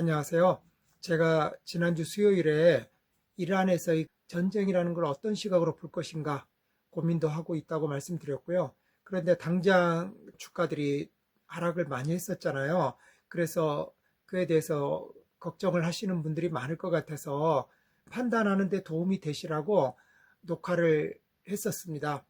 안녕하세요. 제가 지난주 수요일에 이란에서의 전쟁이라는 걸 어떤 시각으로 볼 것인가 고민도 하고 있다고 말씀드렸고요. 그런데 당장 주가들이 하락을 많이 했었잖아요. 그래서 그에 대해서 걱정을 하시는 분들이 많을 것 같아서 판단하는 데 도움이 되시라고 녹화를 했었습니다.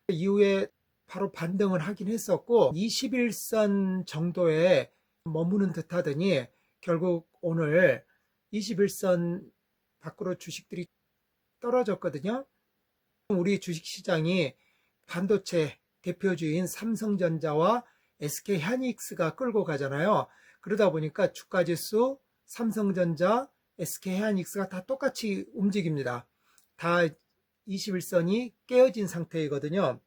이후에 바로 반등을 하긴 했었고 21선 정도에 머무는 듯 하더니 결국 오늘 21선 밖으로 주식들이 떨어졌거든요. 우리 주식시장이 반도체 대표주인 삼성전자와 SK하이닉스가 끌고 가잖아요. 그러다 보니까 주가지수, 삼성전자, SK하이닉스가 다 똑같이 움직입니다. 다 21선이 깨어진 상태이거든요.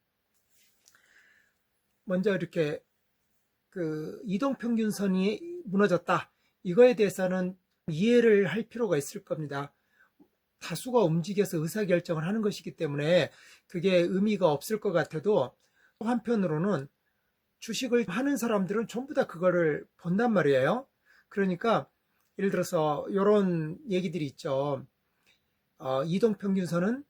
먼저 이렇게 이동평균선이 무너졌다. 이거에 대해서는 이해를 할 필요가 있을 겁니다. 다수가 움직여서 의사결정을 하는 것이기 때문에 그게 의미가 없을 것 같아도 또 한편으로는 주식을 하는 사람들은 전부 다 그거를 본단 말이에요. 그러니까 예를 들어서 이런 얘기들이 있죠. 이동평균선은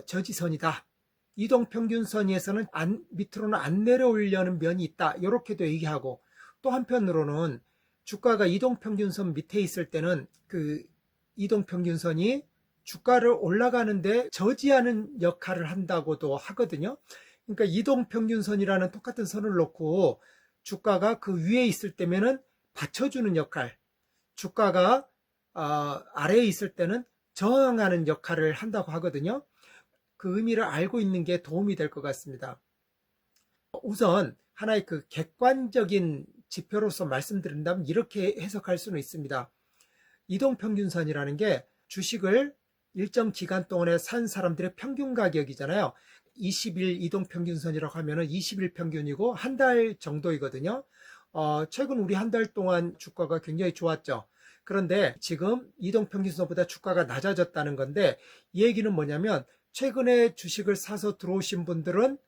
저지선이다. 이동평균선에서는 밑으로는 안 내려오려는 면이 있다. 이렇게도 얘기하고 또 한편으로는 주가가 이동평균선 밑에 있을 때는 그 이동평균선이 주가를 올라가는데 저지하는 역할을 한다고도 하거든요. 그러니까 이동평균선이라는 똑같은 선을 놓고 주가가 그 위에 있을 때면은 받쳐주는 역할, 주가가 아래에 있을 때는 저항하는 역할을 한다고 하거든요. 그 의미를 알고 있는 게 도움이 될 것 같습니다. 우선 하나의 그 객관적인 지표로서 말씀드린다면 이렇게 해석할 수는 있습니다. 이동평균선이라는 게 주식을 일정 기간 동안에 산 사람들의 평균 가격이잖아요. 20일 이동평균선이라고 하면은 20일 평균이고 한 달 정도이거든요. 최근 우리 한 달 동안 주가가 굉장히 좋았죠. 그런데 지금 이동평균선보다 주가가 낮아졌다는 건데 이 얘기는 뭐냐면 최근에 주식을 사서 들어오신 분들은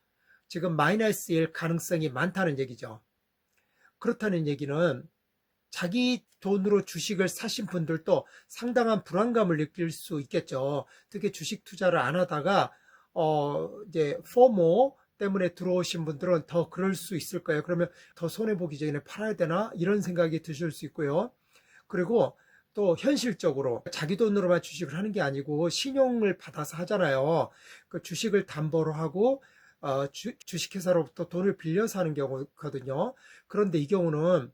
지금 마이너스일 가능성이 많다는 얘기죠. 그렇다는 얘기는 자기 돈으로 주식을 사신 분들도 상당한 불안감을 느낄 수 있겠죠. 특히 주식 투자를 안 하다가 이제 포모 때문에 들어오신 분들은 더 그럴 수 있을 거예요. 그러면 더 손해보기 전에 팔아야 되나? 이런 생각이 드실 수 있고요. 그리고 또 현실적으로 자기 돈으로만 주식을 하는 게 아니고 신용을 받아서 하잖아요. 그 주식을 담보로 하고 주식회사로부터 돈을 빌려서 하는 경우거든요. 그런데 이 경우는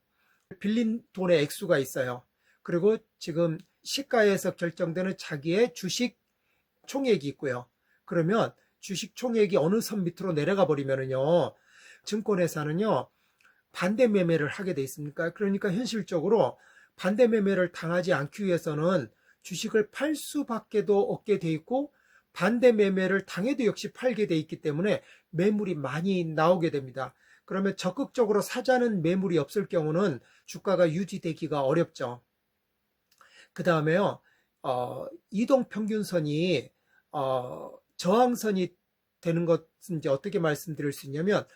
빌린 돈의 액수가 있어요. 그리고 지금 시가에서 결정되는 자기의 주식 총액이 있고요. 그러면 주식 총액이 어느 선 밑으로 내려가 버리면은요, 증권회사는요, 반대 매매를 하게 돼 있습니까? 그러니까 현실적으로 반대 매매를 당하지 않기 위해서는 주식을 팔 수밖에도 없게 돼 있고 반대 매매를 당해도 역시 팔게 돼 있기 때문에 매물이 많이 나오게 됩니다. 그러면 적극적으로 사자는 매물이 없을 경우는 주가가 유지되기가 어렵죠. 그 다음에요, 이동평균선이 저항선이 되는 것은 이제 어떻게 말씀드릴 수 있냐면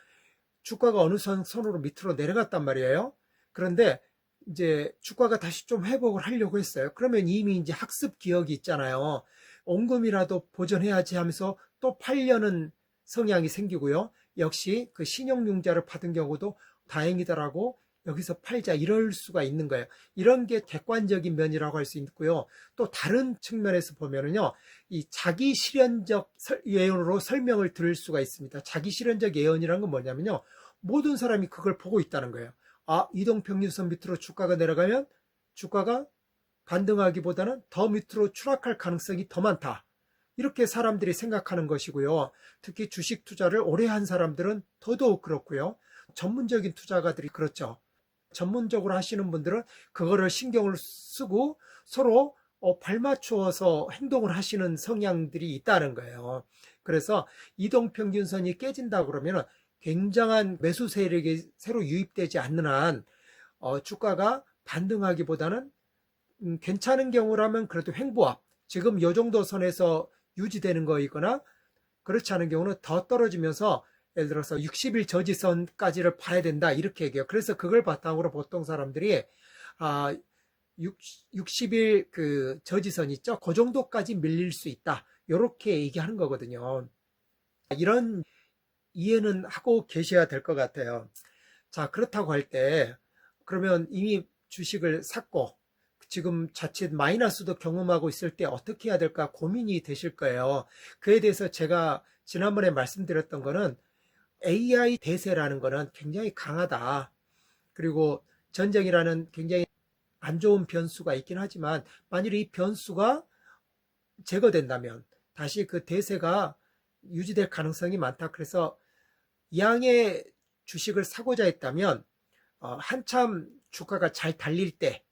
주가가 어느 선으로 밑으로 내려갔단 말이에요. 그런데 이제 주가가 다시 좀 회복을 하려고 했어요. 그러면 이미 이제 학습 기억이 있잖아요. 원금이라도 보전해야지 하면서 또 팔려는 성향이 생기고요. 역시 그 신용융자를 받은 경우도 다행이더라고 여기서 팔자 이럴 수가 있는 거예요. 이런 게 객관적인 면이라고 할 수 있고요. 또 다른 측면에서 보면은요, 이 자기 실현적 예언으로 설명을 들을 수가 있습니다. 자기 실현적 예언이라는 건 뭐냐면요, 모든 사람이 그걸 보고 있다는 거예요. 이동평균선 밑으로 주가가 내려가면 주가가 반등하기보다는 더 밑으로 추락할 가능성이 더 많다. 이렇게 사람들이 생각하는 것이고요. 특히 주식 투자를 오래 한 사람들은 더더욱 그렇고요. 전문적인 투자가들이 그렇죠. 전문적으로 하시는 분들은 그거를 신경을 쓰고 서로 발맞추어서 행동을 하시는 성향들이 있다는 거예요. 그래서 이동평균선이 깨진다 그러면 굉장한 매수 세력이 새로 유입되지 않는 한 주가가 반등하기보다는 괜찮은 경우라면 그래도 횡보합, 지금 이 정도 선에서 유지되는 거이거나 그렇지 않은 경우는 더 떨어지면서 예를 들어서 60일 저지선까지를 봐야 된다 이렇게 얘기해요. 그래서 그걸 바탕으로 보통 사람들이 60일 그 저지선 있죠? 그 정도까지 밀릴 수 있다. 이렇게 얘기하는 거거든요. 이런 이해는 하고 계셔야 될 것 같아요. 자, 그렇다고 할 때, 그러면 이미 주식을 샀고, 지금 자칫 마이너스도 경험하고 있을 때 어떻게 해야 될까 고민이 되실 거예요. 그에 대해서 제가 지난번에 말씀드렸던 거는 AI 대세라는 거는 굉장히 강하다. 그리고 전쟁이라는 굉장히 안 좋은 변수가 있긴 하지만 만일 이 변수가 제거된다면 다시 그 대세가 유지될 가능성이 많다. 그래서 양의 주식을 사고자 했다면 한참 주가가 잘 달릴 때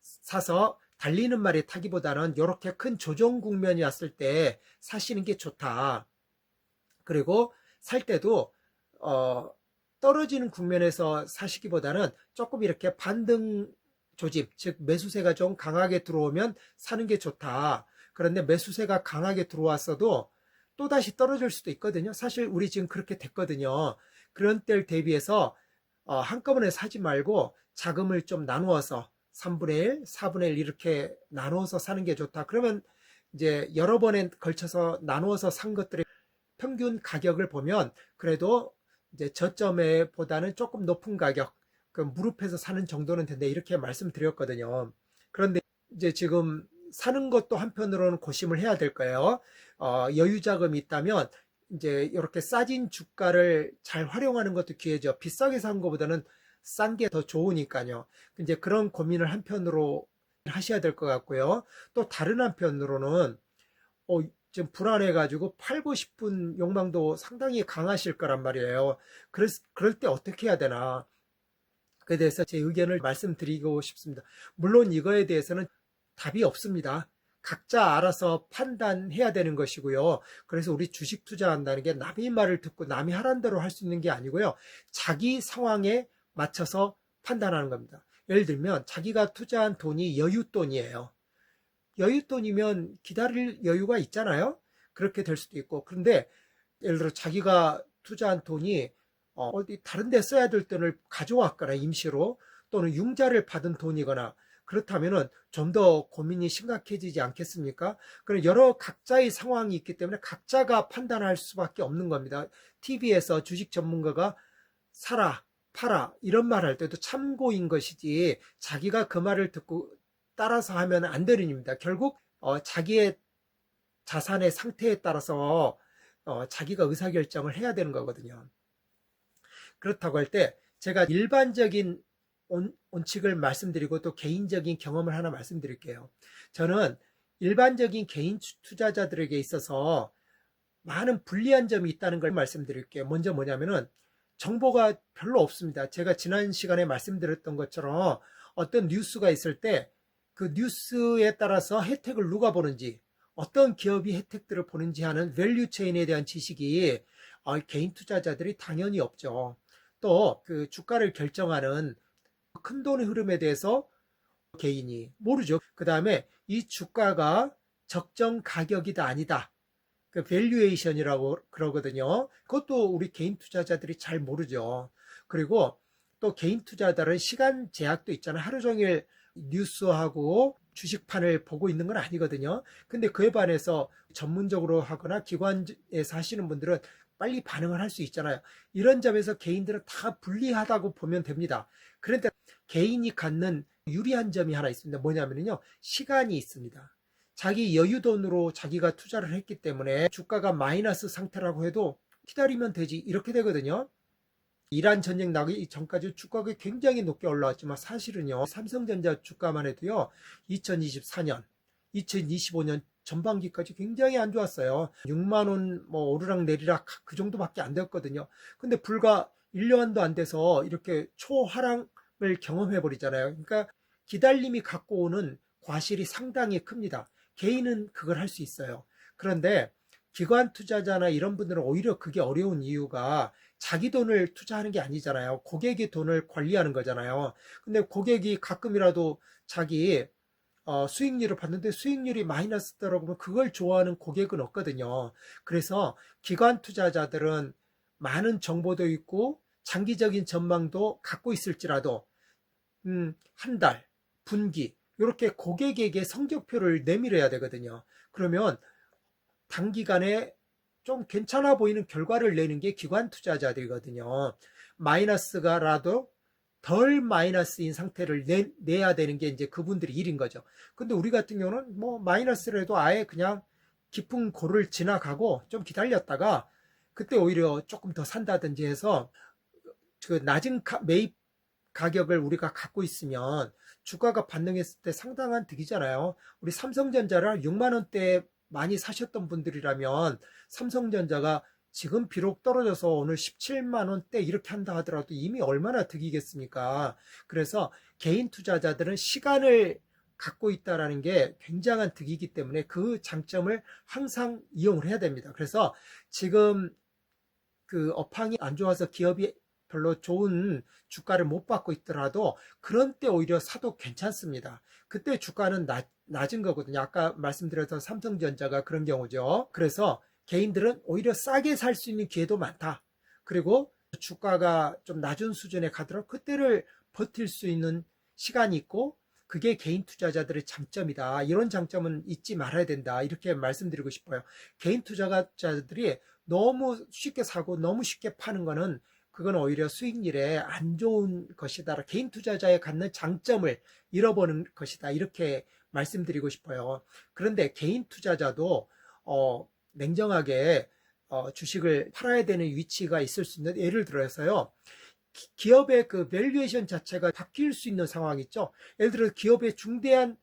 사서 달리는 말에 타기보다는 이렇게 큰 조정 국면이 왔을 때 사시는 게 좋다. 그리고 살 때도 떨어지는 국면에서 사시기보다는 조금 이렇게 반등 조짐, 즉 매수세가 좀 강하게 들어오면 사는 게 좋다. 그런데 매수세가 강하게 들어왔어도 또다시 떨어질 수도 있거든요. 사실 우리 지금 그렇게 됐거든요. 그런 때를 대비해서 한꺼번에 사지 말고 자금을 좀 나누어서 3분의 1, 4분의 1 이렇게 나누어서 사는 게 좋다. 그러면 이제 여러 번에 걸쳐서 나누어서 산 것들의 평균 가격을 보면 그래도 이제 저점에 보다는 조금 높은 가격, 그 무릎에서 사는 정도는 된다. 이렇게 말씀드렸거든요. 그런데 이제 지금 사는 것도 한편으로는 고심을 해야 될 거예요. 여유 자금이 있다면 이제 이렇게 싸진 주가를 잘 활용하는 것도 기회죠. 비싸게 산 것보다는 싼 게 더 좋으니까요. 이제 그런 고민을 한편으로 하셔야 될 것 같고요. 또 다른 한편으로는 좀 불안해가지고 팔고 싶은 욕망도 상당히 강하실 거란 말이에요. 그럴 때 어떻게 해야 되나. 그에 대해서 제 의견을 말씀드리고 싶습니다. 물론 이거에 대해서는 답이 없습니다. 각자 알아서 판단해야 되는 것이고요. 그래서 우리 주식 투자한다는 게 남의 말을 듣고 남이 하라는 대로 할 수 있는 게 아니고요. 자기 상황에 맞춰서 판단하는 겁니다. 예를 들면 자기가 투자한 돈이 여윳돈이에요. 여윳돈이면 기다릴 여유가 있잖아요. 그렇게 될 수도 있고. 그런데 예를 들어 자기가 투자한 돈이 어디 다른 데 써야 될 돈을 가져왔거나 임시로 또는 융자를 받은 돈이거나 그렇다면은 좀 더 고민이 심각해지지 않겠습니까? 그런 여러 각자의 상황이 있기 때문에 각자가 판단할 수밖에 없는 겁니다. TV에서 주식 전문가가 사라, 팔아 이런 말 할 때도 참고인 것이지 자기가 그 말을 듣고 따라서 하면 안 되는 일입니다. 결국 자기의 자산의 상태에 따라서 자기가 의사결정을 해야 되는 거거든요. 그렇다고 할 때 제가 일반적인 원칙을 말씀드리고 또 개인적인 경험을 하나 말씀드릴게요. 저는 일반적인 개인 투자자들에게 있어서 많은 불리한 점이 있다는 걸 말씀드릴게요. 먼저 뭐냐면은 정보가 별로 없습니다. 제가 지난 시간에 말씀드렸던 것처럼 어떤 뉴스가 있을 때 그 뉴스에 따라서 혜택을 누가 보는지 어떤 기업이 혜택들을 보는지 하는 밸류 체인에 대한 지식이 개인 투자자들이 당연히 없죠. 또 그 주가를 결정하는 큰 돈의 흐름에 대해서 개인이 모르죠. 그 다음에 이 주가가 적정 가격이다 아니다. 그 밸류에이션이라고 그러거든요. 그것도 우리 개인 투자자들이 잘 모르죠. 그리고 또 개인 투자자들은 시간 제약도 있잖아요. 하루 종일 뉴스하고 주식판을 보고 있는 건 아니거든요. 근데 그에 반해서 전문적으로 하거나 기관에서 하시는 분들은 빨리 반응을 할 수 있잖아요. 이런 점에서 개인들은 다 불리하다고 보면 됩니다. 그런데 개인이 갖는 유리한 점이 하나 있습니다. 뭐냐면요. 시간이 있습니다. 자기 여유돈으로 자기가 투자를 했기 때문에 주가가 마이너스 상태라고 해도 기다리면 되지 이렇게 되거든요. 이란 전쟁 나기 전까지 주가가 굉장히 높게 올라왔지만 사실은요. 삼성전자 주가만 해도요. 2024년, 2025년 전반기까지 굉장히 안 좋았어요. 6만 원 뭐 오르락 내리락 그 정도밖에 안 되었거든요. 근데 불과 1년도 안 돼서 이렇게 초하락을 경험해 버리잖아요. 그러니까 기다림이 갖고 오는 과실이 상당히 큽니다. 개인은 그걸 할 수 있어요. 그런데 기관 투자자나 이런 분들은 오히려 그게 어려운 이유가 자기 돈을 투자하는 게 아니잖아요. 고객의 돈을 관리하는 거잖아요. 근데 고객이 가끔이라도 자기 수익률을 봤는데 수익률이 마이너스 더라고면 그걸 좋아하는 고객은 없거든요. 그래서 기관 투자자들은 많은 정보도 있고 장기적인 전망도 갖고 있을지라도 한 달, 분기 이렇게 고객에게 성적표를 내밀어야 되거든요. 그러면 단기간에 좀 괜찮아 보이는 결과를 내는 게 기관 투자자들이거든요. 마이너스가라도 덜 마이너스인 상태를 내야 되는 게 이제 그분들이 일인 거죠. 근데 우리 같은 경우는 뭐 마이너스라도 아예 그냥 깊은 고를 지나가고 좀 기다렸다가 그때 오히려 조금 더 산다든지 해서 그 낮은 매입 가격을 우리가 갖고 있으면 주가가 반등했을 때 상당한 득이잖아요. 우리 삼성전자를 6만 원대에 많이 사셨던 분들이라면 삼성전자가 지금 비록 떨어져서 오늘 17만 원대 이렇게 한다 하더라도 이미 얼마나 득이겠습니까? 그래서 개인 투자자들은 시간을 갖고 있다라는 게 굉장한 득이기 때문에 그 장점을 항상 이용을 해야 됩니다. 그래서 지금 그 업황이 안 좋아서 기업이 별로 좋은 주가를 못 받고 있더라도 그런 때 오히려 사도 괜찮습니다. 그때 주가는 낮은 거거든요. 아까 말씀드렸던 삼성전자가 그런 경우죠. 그래서 개인들은 오히려 싸게 살 수 있는 기회도 많다. 그리고 주가가 좀 낮은 수준에 가더라도 그때를 버틸 수 있는 시간이 있고 그게 개인 투자자들의 장점이다. 이런 장점은 잊지 말아야 된다. 이렇게 말씀드리고 싶어요. 개인 투자자들이 너무 쉽게 사고 너무 쉽게 파는 거는 그건 오히려 수익률에 안 좋은 것이다. 개인 투자자의 갖는 장점을 잃어버리는 것이다. 이렇게 말씀드리고 싶어요. 그런데 개인 투자자도 냉정하게 주식을 팔아야 되는 위치가 있을 수 있는, 예를 들어서요. 기업의 그 밸류에이션 자체가 바뀔 수 있는 상황이 있죠. 예를 들어 기업의 중대한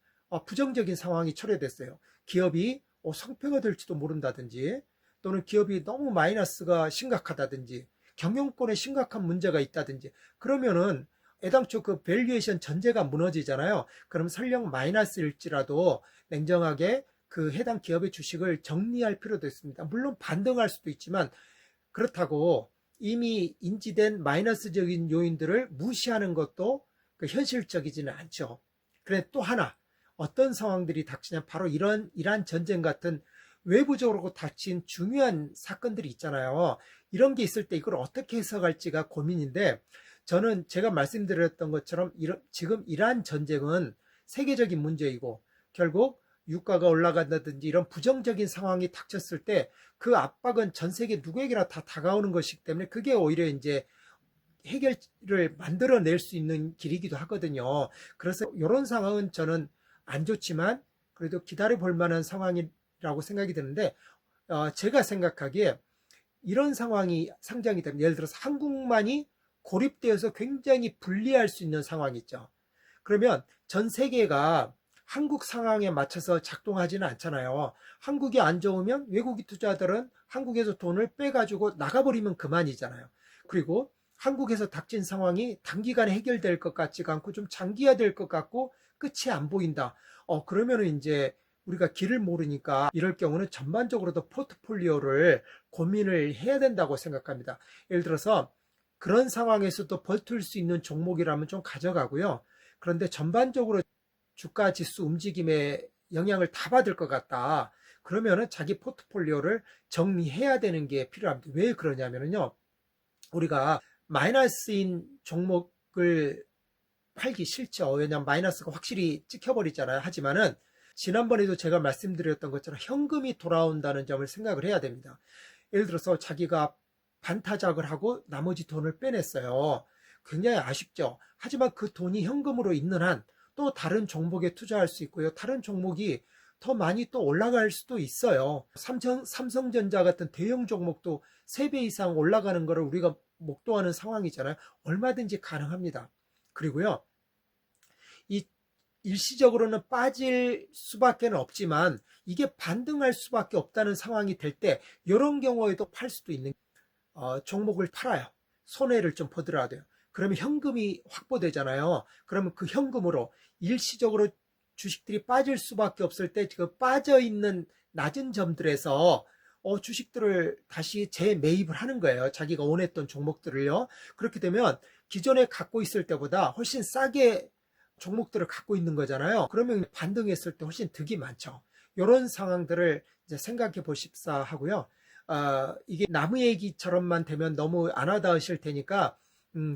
부정적인 상황이 초래됐어요. 기업이 성패가 될지도 모른다든지 또는 기업이 너무 마이너스가 심각하다든지 경영권에 심각한 문제가 있다든지 그러면은 애당초 그 밸류에이션 전제가 무너지잖아요. 그럼 설령 마이너스일지라도 냉정하게 그 해당 기업의 주식을 정리할 필요도 있습니다. 물론 반등할 수도 있지만 그렇다고 이미 인지된 마이너스적인 요인들을 무시하는 것도 현실적이지는 않죠. 그래 또 하나 어떤 상황들이 닥치냐 바로 이란 전쟁 같은 외부적으로 닥친 중요한 사건들이 있잖아요. 이런 게 있을 때 이걸 어떻게 해석할지가 고민인데 저는 제가 말씀드렸던 것처럼 지금 이란 전쟁은 세계적인 문제이고 결국 유가가 올라간다든지 이런 부정적인 상황이 닥쳤을 때 그 압박은 전 세계 누구에게나 다 다가오는 것이기 때문에 그게 오히려 이제 해결을 만들어낼 수 있는 길이기도 하거든요. 그래서 이런 상황은 저는 안 좋지만 그래도 기다려 볼 만한 상황이라고 생각이 드는데 제가 생각하기에 이런 상황이 상정이 되면 예를 들어서 한국만이 고립되어서 굉장히 불리할 수 있는 상황이 있죠. 그러면 전 세계가 한국 상황에 맞춰서 작동하지는 않잖아요. 한국이 안 좋으면 외국인 투자들은 한국에서 돈을 빼가지고 나가버리면 그만이잖아요. 그리고 한국에서 닥친 상황이 단기간에 해결될 것 같지가 않고 좀 장기화될 것 같고 끝이 안 보인다. 그러면은 이제 우리가 길을 모르니까 이럴 경우는 전반적으로도 포트폴리오를 고민을 해야 된다고 생각합니다. 예를 들어서 그런 상황에서도 버틸 수 있는 종목이라면 좀 가져가고요. 그런데 전반적으로 주가 지수 움직임에 영향을 다 받을 것 같다. 그러면은 자기 포트폴리오를 정리해야 되는 게 필요합니다. 왜 그러냐면요. 우리가 마이너스인 종목을 팔기 싫죠. 왜냐하면 마이너스가 확실히 찍혀버리잖아요. 하지만은 지난번에도 제가 말씀드렸던 것처럼 현금이 돌아온다는 점을 생각을 해야 됩니다. 예를 들어서 자기가 반타작을 하고 나머지 돈을 빼냈어요. 굉장히 아쉽죠. 하지만 그 돈이 현금으로 있는 한 또 다른 종목에 투자할 수 있고요. 다른 종목이 더 많이 또 올라갈 수도 있어요. 삼성전자 같은 대형 종목도 3배 이상 올라가는 것을 우리가 목도하는 상황이잖아요. 얼마든지 가능합니다. 그리고요. 이 일시적으로는 빠질 수밖에 없지만 이게 반등할 수밖에 없다는 상황이 될 때 이런 경우에도 팔 수도 있는 종목을 팔아요. 손해를 좀 보더라도요. 그러면 현금이 확보되잖아요. 그러면 그 현금으로 일시적으로 주식들이 빠질 수밖에 없을 때 그 빠져있는 낮은 점들에서 주식들을 다시 재매입을 하는 거예요. 자기가 원했던 종목들을요. 그렇게 되면 기존에 갖고 있을 때보다 훨씬 싸게 종목들을 갖고 있는 거잖아요. 그러면 반등했을 때 훨씬 득이 많죠. 이런 상황들을 이제 생각해 보십사 하고요. 이게 나무 얘기처럼만 되면 너무 안 와닿으실 테니까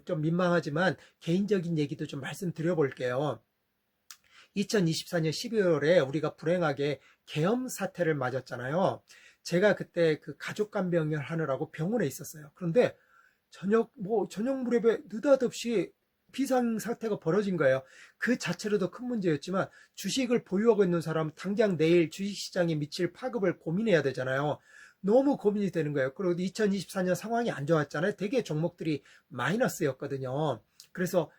좀 민망하지만 개인적인 얘기도 좀 말씀드려 볼게요. 2024년 12월에 우리가 불행하게 계엄 사태를 맞았잖아요. 제가 그때 그 가족 간병을 하느라고 병원에 있었어요. 그런데 저녁 무렵에 느닷없이 비상 사태가 벌어진 거예요. 그 자체로도 큰 문제였지만 주식을 보유하고 있는 사람은 당장 내일 주식시장에 미칠 파급을 고민해야 되잖아요. 너무 고민이 되는 거예요. 그리고 2024년 상황이 안 좋았잖아요. 되게 종목들이 마이너스였거든요. 그래서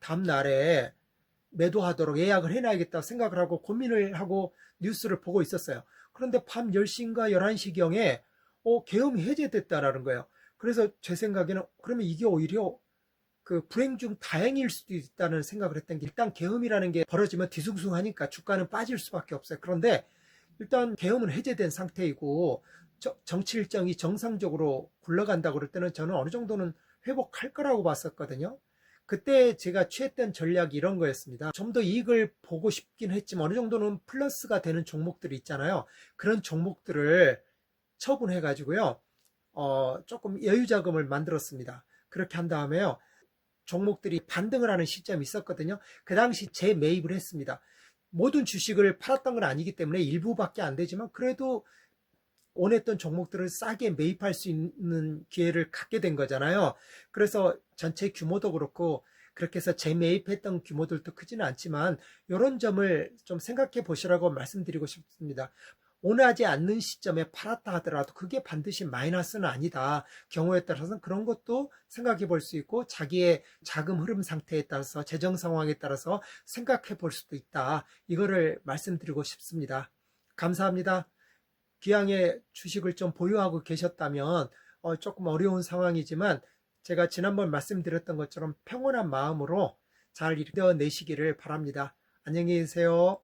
다음 날에 매도하도록 예약을 해놔야겠다 생각을 하고 고민을 하고 뉴스를 보고 있었어요. 그런데 밤 10시인가 11시경에 계엄이 해제됐다라는 거예요. 그래서 제 생각에는 그러면 이게 오히려 그 불행 중 다행일 수도 있다는 생각을 했던 게, 일단 계엄이라는 게 벌어지면 뒤숭숭하니까 주가는 빠질 수밖에 없어요. 그런데 일단 계엄은 해제된 상태이고 정치 일정이 정상적으로 굴러간다고 그럴 때는 저는 어느 정도는 회복할 거라고 봤었거든요. 그때 제가 취했던 전략이 이런 거였습니다. 좀 더 이익을 보고 싶긴 했지만 어느 정도는 플러스가 되는 종목들이 있잖아요. 그런 종목들을 처분해 가지고요. 조금 여유 자금을 만들었습니다. 그렇게 한 다음에요. 종목들이 반등을 하는 시점이 있었거든요. 그 당시 재매입을 했습니다. 모든 주식을 팔았던 건 아니기 때문에 일부밖에 안 되지만 그래도 원했던 종목들을 싸게 매입할 수 있는 기회를 갖게 된 거잖아요. 그래서 전체 규모도 그렇고 그렇게 해서 재매입했던 규모들도 크지는 않지만 이런 점을 좀 생각해 보시라고 말씀드리고 싶습니다. 원하지 않는 시점에 팔았다 하더라도 그게 반드시 마이너스는 아니다. 경우에 따라서는 그런 것도 생각해 볼 수 있고 자기의 자금 흐름 상태에 따라서 재정 상황에 따라서 생각해 볼 수도 있다. 이거를 말씀드리고 싶습니다. 감사합니다. 기왕에 주식을 좀 보유하고 계셨다면 조금 어려운 상황이지만 제가 지난번 말씀드렸던 것처럼 평온한 마음으로 잘 이겨내시기를 바랍니다. 안녕히 계세요.